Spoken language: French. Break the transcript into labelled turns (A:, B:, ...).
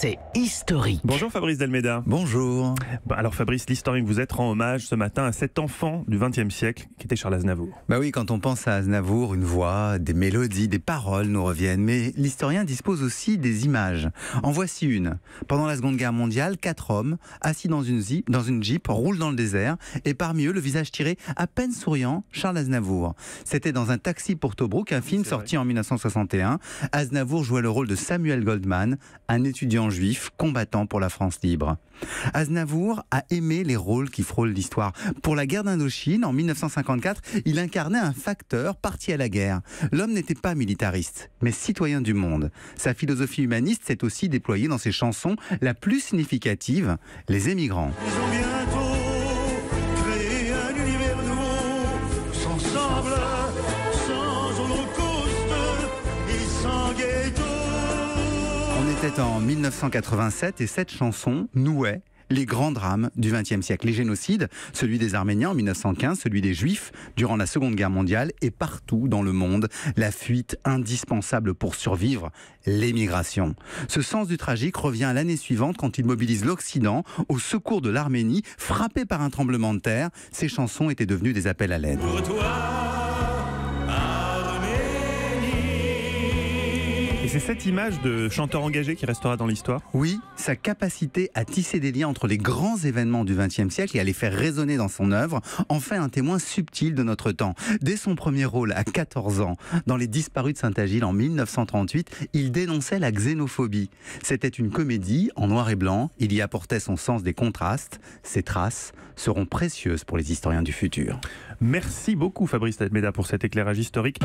A: c'est historique.
B: Bonjour Fabrice Delméda.
C: Bonjour.
B: Alors Fabrice, l'historien que vous êtes rend hommage ce matin à cet enfant du XXe siècle qui était Charles Aznavour.
C: Bah oui, quand on pense à Aznavour, une voix, des mélodies, des paroles nous reviennent. Mais l'historien dispose aussi des images. En voici une. Pendant la Seconde Guerre mondiale, 4 hommes, assis dans une Jeep, roulent dans le désert. Et parmi eux, le visage tiré, à peine souriant, Charles Aznavour. C'était dans Un taxi pour Tobruk, un film sorti en 1961. Aznavour jouait le rôle de Samuel Goldman, un étudiant juif combattant pour la France libre. Aznavour a aimé les rôles qui frôlent l'histoire. Pour la guerre d'Indochine, en 1954, il incarnait un facteur parti à la guerre. L'homme n'était pas militariste, mais citoyen du monde. Sa philosophie humaniste s'est aussi déployée dans ses chansons, la plus significative, Les Émigrants.
D: Ils ont bientôt créé un univers nouveau, sans sable, sans holocauste et sans ghetto.
C: On était en 1987 et cette chanson nouait les grands drames du XXe siècle. Les génocides, celui des Arméniens en 1915, celui des Juifs durant la Seconde Guerre mondiale et partout dans le monde, la fuite indispensable pour survivre, l'émigration. Ce sens du tragique revient l'année suivante quand il mobilise l'Occident au secours de l'Arménie, frappée par un tremblement de terre. Ces chansons étaient devenues des appels à l'aide.
D: Pour toi,
B: Et c'est cette image de chanteur engagé qui restera dans l'histoire.
C: Oui, sa capacité à tisser des liens entre les grands événements du XXe siècle et à les faire résonner dans son œuvre en fait un témoin subtil de notre temps. Dès son premier rôle à 14 ans, dans Les Disparus de Saint-Agile en 1938, il dénonçait la xénophobie. C'était une comédie en noir et blanc, il y apportait son sens des contrastes. Ces traces seront précieuses pour les historiens du futur.
B: Merci beaucoup Fabrice Delméda pour cet éclairage historique.